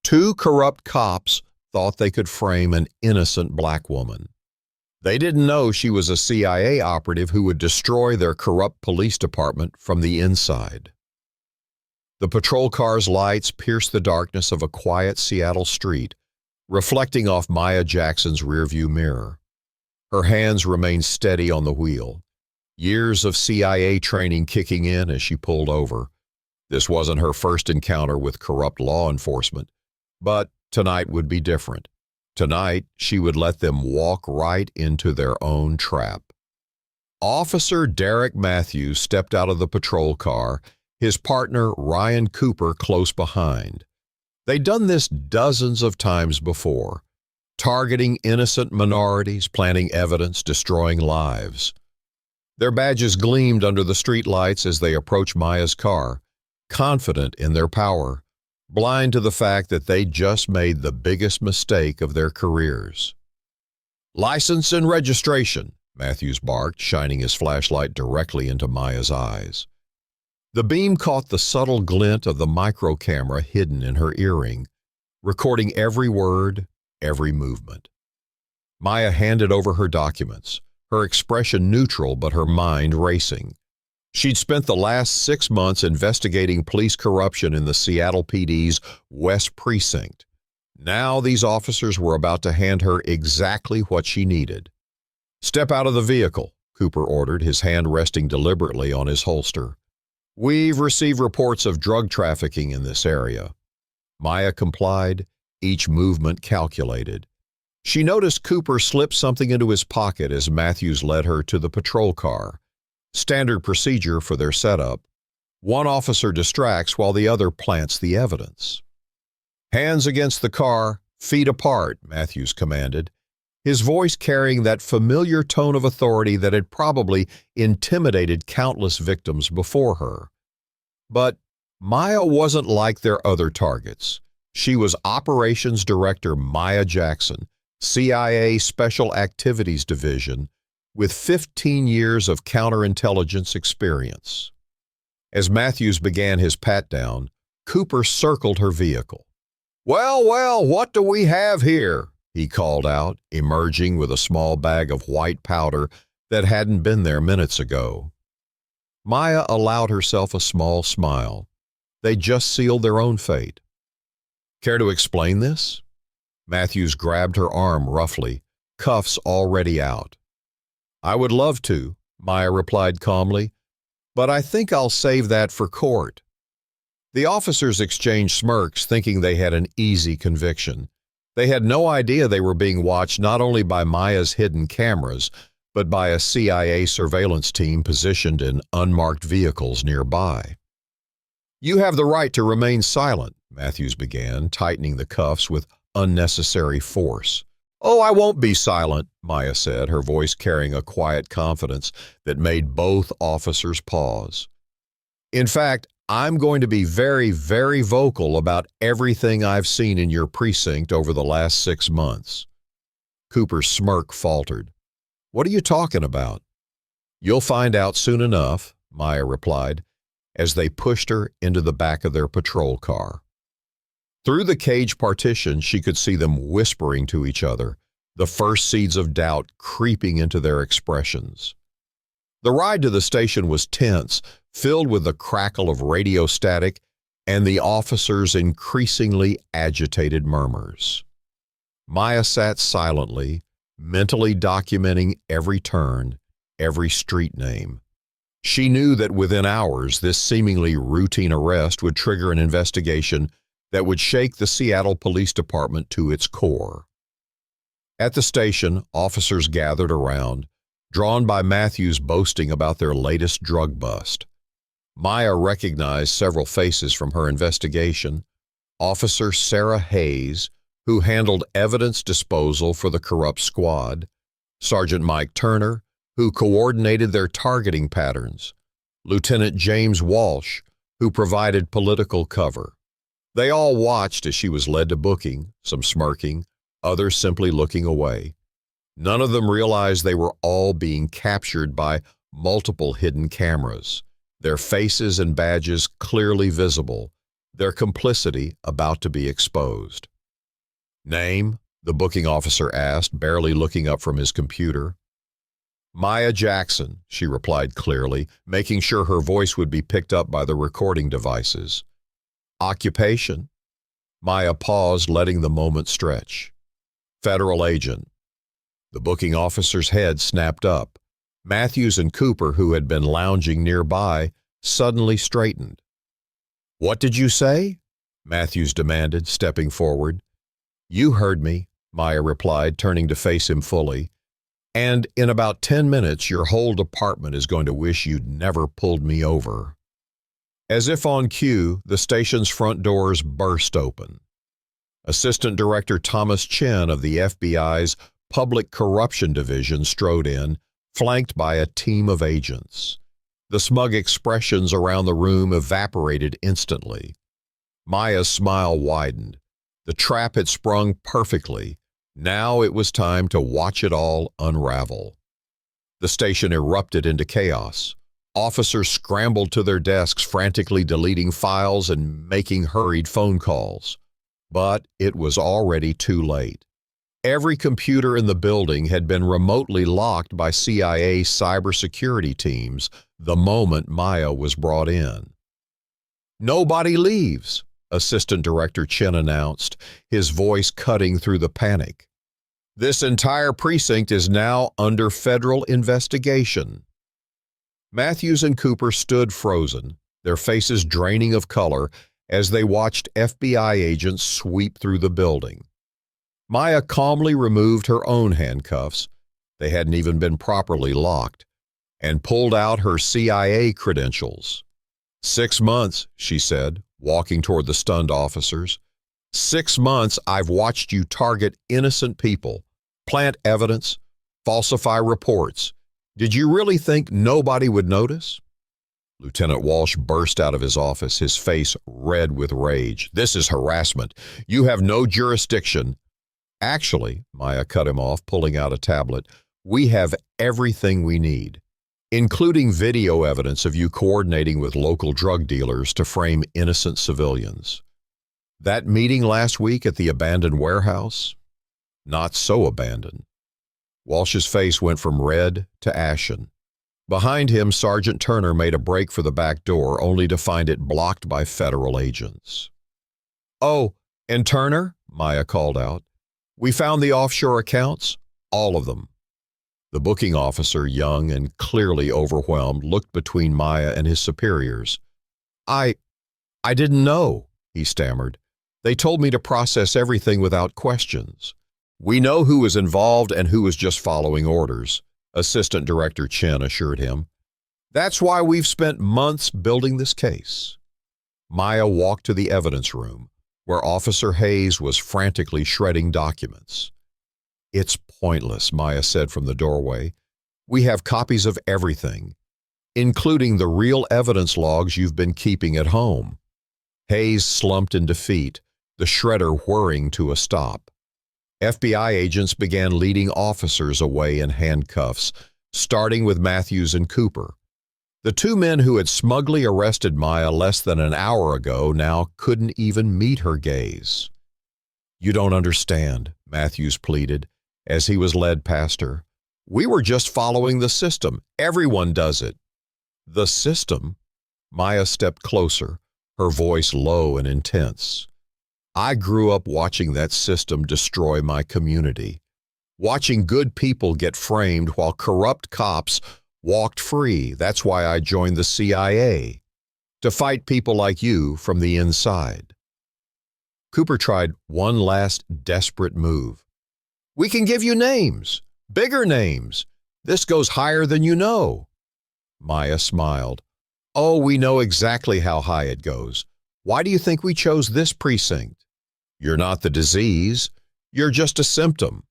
Two corrupt cops thought they could frame an innocent black woman. They didn't know she was a CIA operative who would destroy their corrupt police department from the inside. The patrol car's lights pierced the darkness of a quiet Seattle street, reflecting off Maya Jackson's rearview mirror. Her hands remained steady on the wheel, years of CIA training kicking in as she pulled over. This wasn't her first encounter with corrupt law enforcement, but tonight would be different. Tonight, she would let them walk right into their own trap. Officer Derek Matthews stepped out of the patrol car, his partner Ryan Cooper close behind. They'd done this dozens of times before, targeting innocent minorities, planting evidence, destroying lives. Their badges gleamed under the streetlights as they approached Maya's car, confident in their power, blind to the fact that they just made the biggest mistake of their careers. "License and registration," Matthews barked, shining his flashlight directly into Maya's eyes. The beam caught the subtle glint of the micro camera hidden in her earring, recording every word, every movement. Maya handed over her documents, her expression neutral but her mind racing. She'd spent the last 6 months investigating police corruption in the Seattle PD's West Precinct. Now these officers were about to hand her exactly what she needed. "Step out of the vehicle," Cooper ordered, his hand resting deliberately on his holster. "We've received reports of drug trafficking in this area." Maya complied, each movement calculated. She noticed Cooper slip something into his pocket as Matthews led her to the patrol car. Standard procedure for their setup. One officer distracts while the other plants the evidence. "Hands against the car, feet apart," Matthews commanded, his voice carrying that familiar tone of authority that had probably intimidated countless victims before her. But Maya wasn't like their other targets. She was Operations Director Maya Jackson, CIA Special Activities Division, with 15 years of counterintelligence experience. As Matthews began his pat-down, Cooper circled her vehicle. Well, what do we have here?" he called out, emerging with a small bag of white powder that hadn't been there minutes ago. Maya allowed herself a small smile. They'd just sealed their own fate. "Care to explain this?" Matthews grabbed her arm roughly, cuffs already out. "I would love to," Maya replied calmly, "but I think I'll save that for court." The officers exchanged smirks, thinking they had an easy conviction. They had no idea they were being watched not only by Maya's hidden cameras, but by a CIA surveillance team positioned in unmarked vehicles nearby. "You have the right to remain silent," Matthews began, tightening the cuffs with unnecessary force. "Oh, I won't be silent," Maya said, her voice carrying a quiet confidence that made both officers pause. "In fact, I'm going to be very, very vocal about everything I've seen in your precinct over the last 6 months." Cooper's smirk faltered. "What are you talking about?" "You'll find out soon enough," Maya replied, as they pushed her into the back of their patrol car. Through the cage partition, she could see them whispering to each other, the first seeds of doubt creeping into their expressions. The ride to the station was tense, filled with the crackle of radio static and the officers' increasingly agitated murmurs. Maya sat silently, mentally documenting every turn, every street name. She knew that within hours, this seemingly routine arrest would trigger an investigation that would shake the Seattle Police Department to its core. At the station, officers gathered around, drawn by Matthews boasting about their latest drug bust. Maya recognized several faces from her investigation. Officer Sarah Hayes, who handled evidence disposal for the corrupt squad, Sergeant Mike Turner, who coordinated their targeting patterns, Lieutenant James Walsh, who provided political cover. They all watched as she was led to booking, some smirking, others simply looking away. None of them realized they were all being captured by multiple hidden cameras, their faces and badges clearly visible, their complicity about to be exposed. "Name?" the booking officer asked, barely looking up from his computer. "Maya Jackson," she replied clearly, making sure her voice would be picked up by the recording devices. "Occupation?" Maya paused, letting the moment stretch. "Federal agent." The booking officer's head snapped up. Matthews and Cooper, who had been lounging nearby, suddenly straightened. "What did you say?" Matthews demanded, stepping forward. "You heard me," Maya replied, turning to face him fully. "And in about 10 minutes, your whole department is going to wish you'd never pulled me over." As if on cue, the station's front doors burst open. Assistant Director Thomas Chen of the FBI's Public Corruption Division strode in, flanked by a team of agents. The smug expressions around the room evaporated instantly. Maya's smile widened. The trap had sprung perfectly. Now it was time to watch it all unravel. The station erupted into chaos. Officers scrambled to their desks, frantically deleting files and making hurried phone calls. But it was already too late. Every computer in the building had been remotely locked by CIA cybersecurity teams the moment Maya was brought in. "Nobody leaves," Assistant Director Chen announced, his voice cutting through the panic. "This entire precinct is now under federal investigation." Matthews and Cooper stood frozen, their faces draining of color as they watched FBI agents sweep through the building. Maya calmly removed her own handcuffs, they hadn't even been properly locked, and pulled out her CIA credentials. "6 months," she said, walking toward the stunned officers. "6 months I've watched you target innocent people, plant evidence, falsify reports. Did you really think nobody would notice?" Lieutenant Walsh burst out of his office, his face red with rage. "This is harassment. You have no jurisdiction." "Actually," Maya cut him off, pulling out a tablet, "we have everything we need, including video evidence of you coordinating with local drug dealers to frame innocent civilians. That meeting last week at the abandoned warehouse? Not so abandoned." Walsh's face went from red to ashen. Behind him, Sergeant Turner made a break for the back door, only to find it blocked by federal agents. "Oh, and Turner," Maya called out, "we found the offshore accounts, all of them." The booking officer, young and clearly overwhelmed, looked between Maya and his superiors. I didn't know," he stammered. "They told me to process everything without questions." "We know who was involved and who was just following orders," Assistant Director Chen assured him. "That's why we've spent months building this case." Maya walked to the evidence room, where Officer Hayes was frantically shredding documents. "It's pointless," Maya said from the doorway. "We have copies of everything, including the real evidence logs you've been keeping at home." Hayes slumped in defeat, the shredder whirring to a stop. FBI agents began leading officers away in handcuffs, starting with Matthews and Cooper. The two men who had smugly arrested Maya less than an hour ago now couldn't even meet her gaze. "You don't understand," Matthews pleaded, as he was led past her. "We were just following the system. Everyone does it." "The system?" Maya stepped closer, her voice low and intense. "I grew up watching that system destroy my community, watching good people get framed while corrupt cops walked free. That's why I joined the CIA, to fight people like you from the inside." Cooper tried one last desperate move. "We can give you names, bigger names. This goes higher than you know." Maya smiled. "Oh, we know exactly how high it goes. Why do you think we chose this precinct? You're not the disease, you're just a symptom.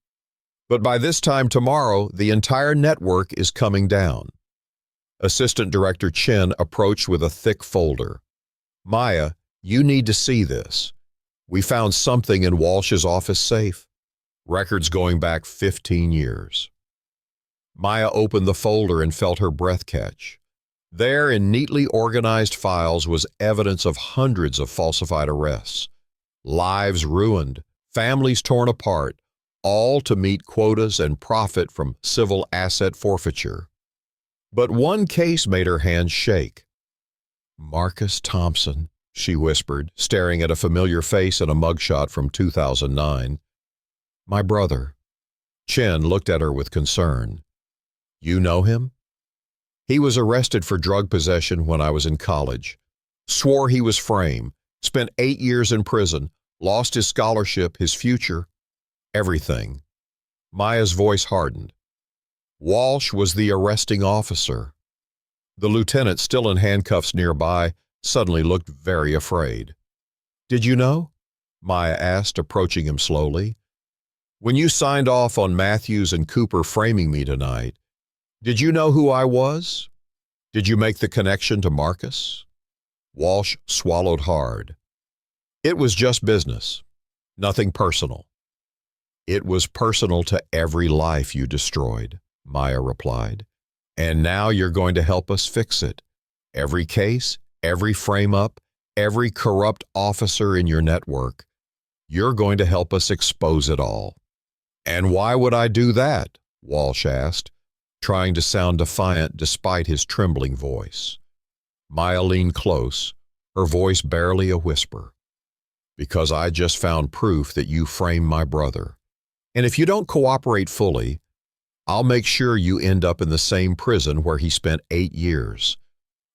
But by this time tomorrow, the entire network is coming down." Assistant Director Chen approached with a thick folder. "Maya, you need to see this. We found something in Walsh's office safe. Records going back 15 years. Maya opened the folder and felt her breath catch. There, in neatly organized files, was evidence of hundreds of falsified arrests, lives ruined, families torn apart, all to meet quotas and profit from civil asset forfeiture. But one case made her hands shake. "Marcus Thompson," she whispered, staring at a familiar face in a mugshot from 2009. "My brother." Chen looked at her with concern. "You know him?" "He was arrested for drug possession when I was in college. Swore he was framed, spent 8 years in prison, lost his scholarship, his future, everything." Maya's voice hardened. Walsh was the arresting officer. The lieutenant, still in handcuffs nearby, suddenly looked very afraid. "Did you know?" Maya asked, approaching him slowly. "When you signed off on Matthews and Cooper framing me tonight, did you know who I was? Did you make the connection to Marcus?" Walsh swallowed hard. "It was just business. Nothing personal." "It was personal to every life you destroyed," Maya replied. "And now you're going to help us fix it. Every case, every frame-up, every corrupt officer in your network. You're going to help us expose it all." "And why would I do that?" Walsh asked, trying to sound defiant despite his trembling voice. Maya leaned close, her voice barely a whisper. "Because I just found proof that you framed my brother. And if you don't cooperate fully, I'll make sure you end up in the same prison where he spent 8 years.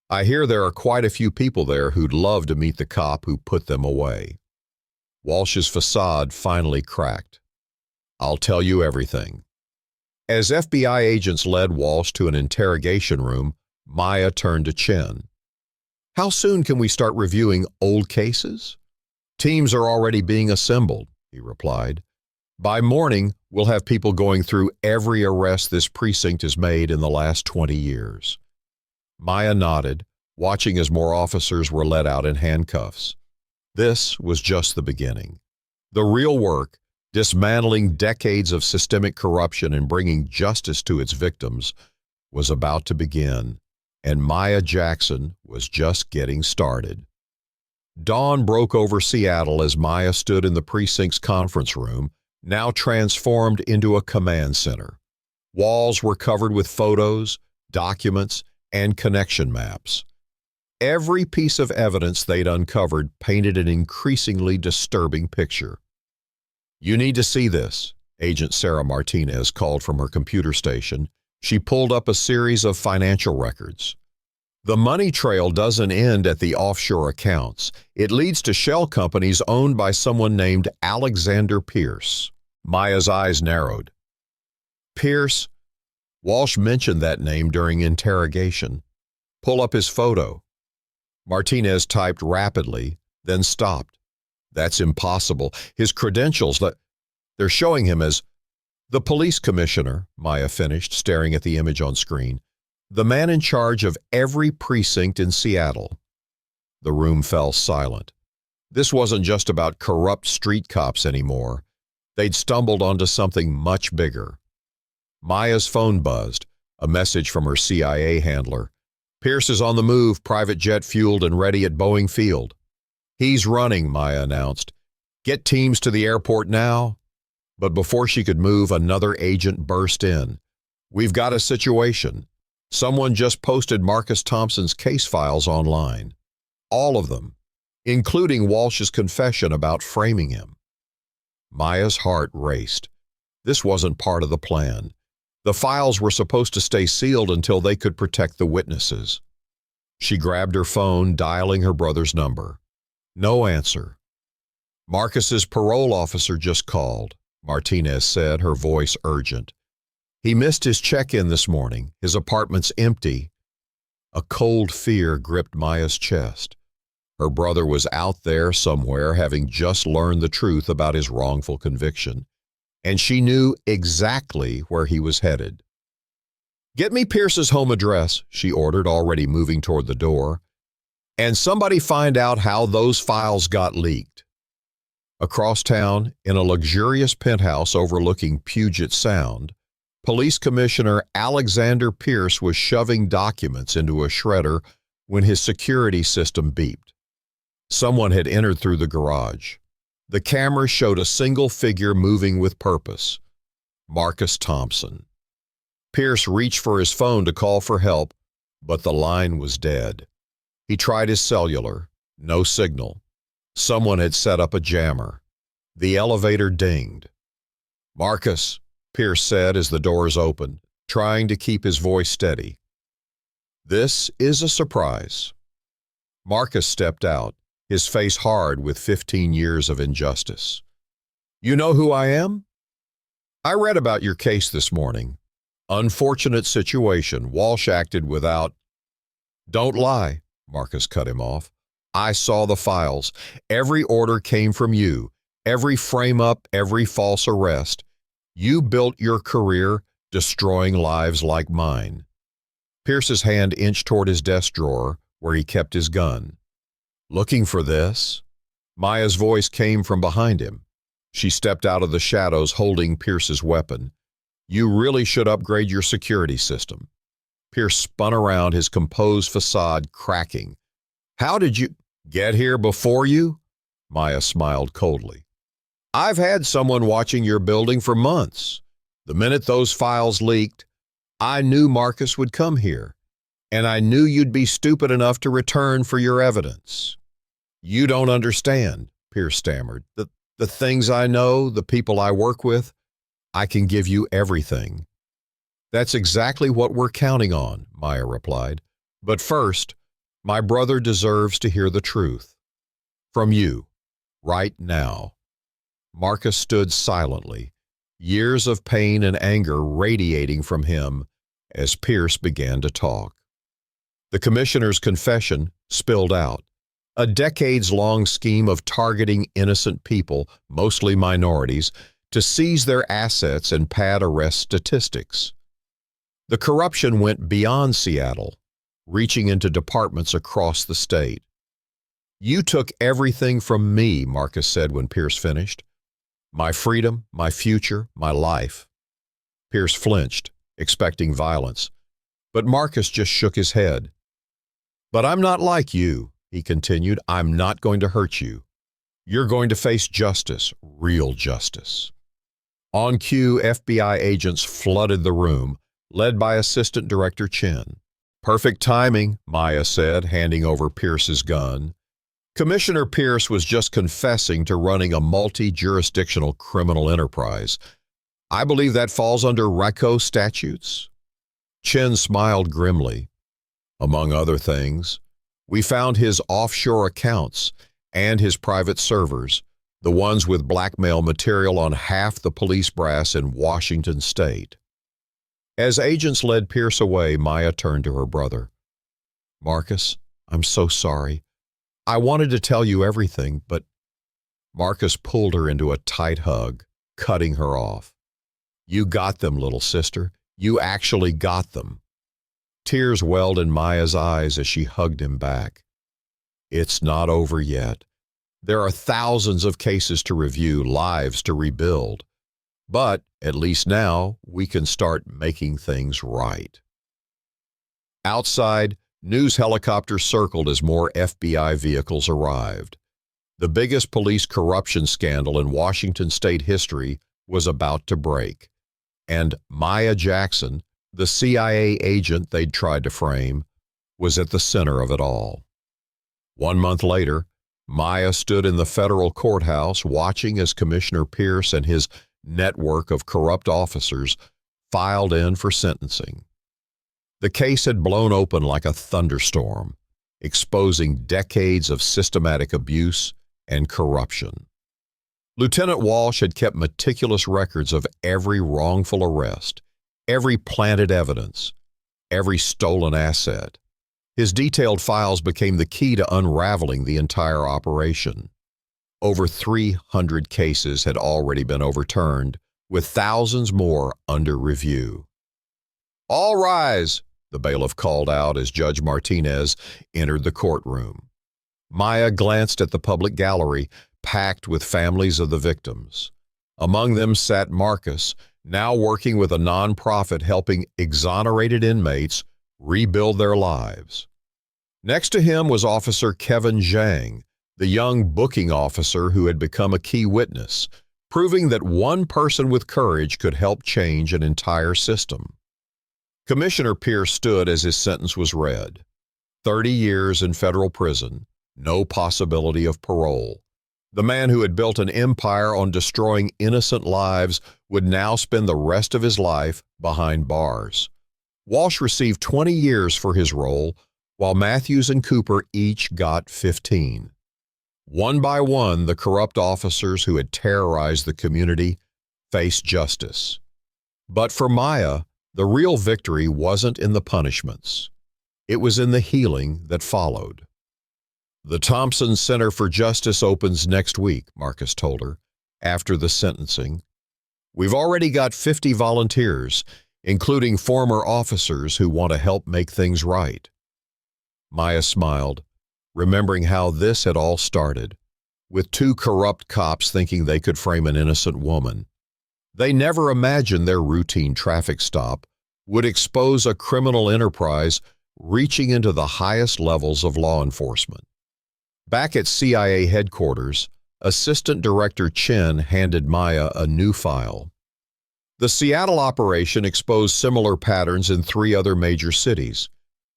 I hear there are quite a few people there who'd love to meet the cop who put them away." Walsh's facade finally cracked. "I'll tell you everything." As FBI agents led Walsh to an interrogation room, Maya turned to Chen. "How soon can we start reviewing old cases?" "Teams are already being assembled," he replied. "By morning, we'll have people going through every arrest this precinct has made in the last 20 years. Maya nodded, watching as more officers were let out in handcuffs. This was just the beginning. The real work, dismantling decades of systemic corruption and bringing justice to its victims, was about to begin, and Maya Jackson was just getting started. Dawn broke over Seattle as Maya stood in the precinct's conference room, now transformed into a command center. Walls were covered with photos, documents, and connection maps. Every piece of evidence they'd uncovered painted an increasingly disturbing picture. "You need to see this," Agent Sarah Martinez called from her computer station. She pulled up a series of financial records. "The money trail doesn't end at the offshore accounts. It leads to shell companies owned by someone named Alexander Pierce." Maya's eyes narrowed. "Pierce?" Walsh mentioned that name during interrogation. "Pull up his photo." Martinez typed rapidly, then stopped. "That's impossible. His credentials, they're showing him as—" "The police commissioner," Maya finished, staring at the image on screen. "The man in charge of every precinct in Seattle." The room fell silent. This wasn't just about corrupt street cops anymore. They'd stumbled onto something much bigger. Maya's phone buzzed, a message from her CIA handler. "Pierce is on the move, private jet fueled and ready at Boeing Field." "He's running," Maya announced. "Get teams to the airport now." But before she could move, another agent burst in. "We've got a situation. Someone just posted Marcus Thompson's case files online. All of them, including Walsh's confession about framing him." Maya's heart raced. This wasn't part of the plan. The files were supposed to stay sealed until they could protect the witnesses. She grabbed her phone, dialing her brother's number. No answer. "Marcus's parole officer just called," Martinez said, her voice urgent. "He missed his check-in this morning. His apartment's empty." A cold fear gripped Maya's chest. Her brother was out there somewhere, having just learned the truth about his wrongful conviction, and she knew exactly where he was headed. "Get me Pierce's home address," she ordered, already moving toward the door. "And somebody find out how those files got leaked." Across town, in a luxurious penthouse overlooking Puget Sound, Police Commissioner Alexander Pierce was shoving documents into a shredder when his security system beeped. Someone had entered through the garage. The camera showed a single figure moving with purpose. Marcus Thompson. Pierce reached for his phone to call for help, but the line was dead. He tried his cellular. No signal. Someone had set up a jammer. The elevator dinged. "Marcus," Pierce said as the doors opened, trying to keep his voice steady. "This is a surprise." Marcus stepped out, his face hard with 15 years of injustice. "You know who I am? I read about your case this morning. Unfortunate situation. Walsh acted without—" "Don't lie," Marcus cut him off. "I saw the files. Every order came from you. Every frame-up, every false arrest. You built your career destroying lives like mine." Pierce's hand inched toward his desk drawer, where he kept his gun. "Looking for this?" Maya's voice came from behind him. She stepped out of the shadows holding Pierce's weapon. "You really should upgrade your security system." Pierce spun around, his composed facade cracking. "How did you get here before you?" Maya smiled coldly. "I've had someone watching your building for months. The minute those files leaked, I knew Marcus would come here, and I knew you'd be stupid enough to return for your evidence." "You don't understand," Pierce stammered. The things I know, the people I work with, I can give you everything." "That's exactly what we're counting on," Maya replied. "But first, my brother deserves to hear the truth. From you, right now." Marcus stood silently, years of pain and anger radiating from him as Pierce began to talk. The commissioner's confession spilled out. A decades-long scheme of targeting innocent people, mostly minorities, to seize their assets and pad arrest statistics. The corruption went beyond Seattle, reaching into departments across the state. "You took everything from me," Marcus said when Pierce finished. "My freedom, my future, my life." Pierce flinched, expecting violence, but Marcus just shook his head. "But I'm not like you," he continued. "I'm not going to hurt you. You're going to face justice, real justice." On cue, FBI agents flooded the room, led by Assistant Director Chen. "Perfect timing," Maya said, handing over Pierce's gun. Commissioner Pierce was just confessing to running a multi-jurisdictional criminal enterprise. "I believe that falls under RICO statutes." Chen smiled grimly. "Among other things, we found his offshore accounts and his private servers, the ones with blackmail material on half the police brass in Washington state." As agents led Pierce away, Maya turned to her brother. "Marcus, I'm so sorry. I wanted to tell you everything, but—" Marcus pulled her into a tight hug, cutting her off. "You got them, little sister. You actually got them." Tears welled in Maya's eyes as she hugged him back. "It's not over yet. There are thousands of cases to review, lives to rebuild. But, at least now, we can start making things right." Outside, news helicopters circled as more FBI vehicles arrived. The biggest police corruption scandal in Washington state history was about to break, and Maya Jackson, the CIA agent they'd tried to frame, was at the center of it all. 1 month later, Maya stood in the federal courthouse watching as Commissioner Pierce and his network of corrupt officers filed in for sentencing. The case had blown open like a thunderstorm, exposing decades of systematic abuse and corruption. Lieutenant Walsh had kept meticulous records of every wrongful arrest, every planted evidence, every stolen asset. His detailed files became the key to unraveling the entire operation. Over 300 cases had already been overturned, with thousands more under review. "All rise," the bailiff called out as Judge Martinez entered the courtroom. Maya glanced at the public gallery, packed with families of the victims. Among them sat Marcus, now working with a nonprofit helping exonerated inmates rebuild their lives. Next to him was Officer Kevin Zhang, the young booking officer who had become a key witness, proving that one person with courage could help change an entire system. Commissioner Pierce stood as his sentence was read. 30 years in federal prison, no possibility of parole. The man who had built an empire on destroying innocent lives would now spend the rest of his life behind bars. Walsh received 20 years for his role, while Matthews and Cooper each got 15. One by one, the corrupt officers who had terrorized the community faced justice. But for Maya, the real victory wasn't in the punishments. It was in the healing that followed. The Thompson Center for Justice opens next week, Marcus told her, after the sentencing. We've already got 50 volunteers, including former officers who want to help make things right. Maya smiled, remembering how this had all started, with two corrupt cops thinking they could frame an innocent woman. They never imagined their routine traffic stop would expose a criminal enterprise reaching into the highest levels of law enforcement. Back at CIA headquarters, Assistant Director Chen handed Maya a new file. The Seattle operation exposed similar patterns in 3 other major cities.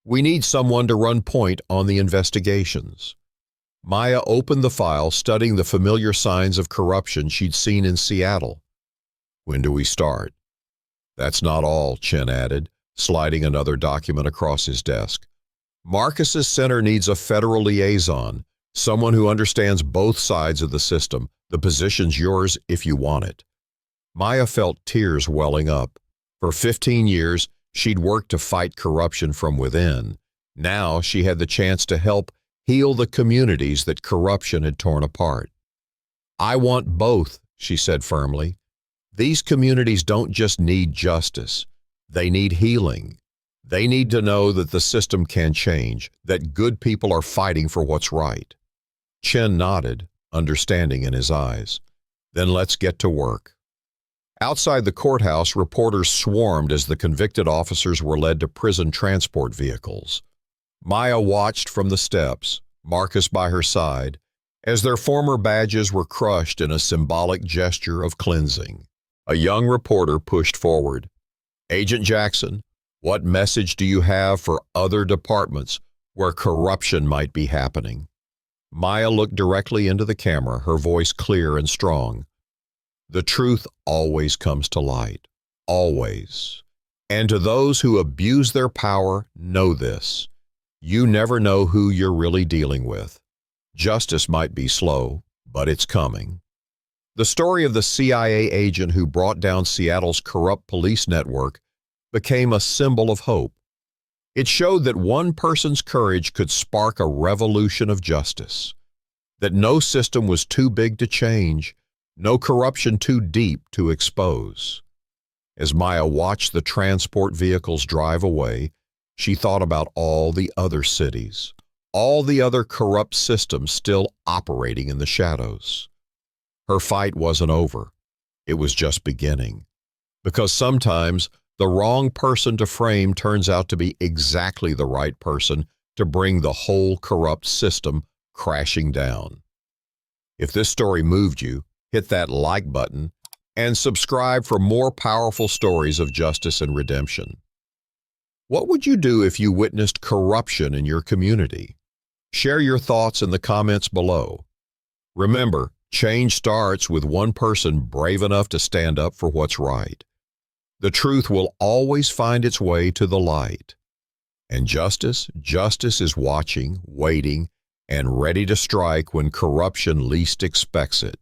We need someone to run point on the investigations. Maya opened the file, studying the familiar signs of corruption she'd seen in Seattle. When do we start? That's not all, Chen added, sliding another document across his desk. Marcus's center needs a federal liaison, someone who understands both sides of the system. The position's yours if you want it. Maya felt tears welling up. For 15 years, she'd worked to fight corruption from within. Now she had the chance to help heal the communities that corruption had torn apart. I want both, she said firmly. These communities don't just need justice. They need healing. They need to know that the system can change, that good people are fighting for what's right. Chen nodded, understanding in his eyes. Then let's get to work. Outside the courthouse, reporters swarmed as the convicted officers were led to prison transport vehicles. Maya watched from the steps, Marcus by her side, as their former badges were crushed in a symbolic gesture of cleansing. A young reporter pushed forward. Agent Jackson, what message do you have for other departments where corruption might be happening? Maya looked directly into the camera, her voice clear and strong. The truth always comes to light. Always. And to those who abuse their power, know this. You never know who you're really dealing with. Justice might be slow, but it's coming. The story of the CIA agent who brought down Seattle's corrupt police network became a symbol of hope. It showed that one person's courage could spark a revolution of justice, that no system was too big to change, no corruption too deep to expose. As Maya watched the transport vehicles drive away, she thought about all the other cities, all the other corrupt systems still operating in the shadows. Her fight wasn't over. It was just beginning. Because sometimes the wrong person to frame turns out to be exactly the right person to bring the whole corrupt system crashing down. If this story moved you, hit that like button and subscribe for more powerful stories of justice and redemption. What would you do if you witnessed corruption in your community? Share your thoughts in the comments below. Remember, change starts with one person brave enough to stand up for what's right. The truth will always find its way to the light. And justice is watching, waiting, and ready to strike when corruption least expects it.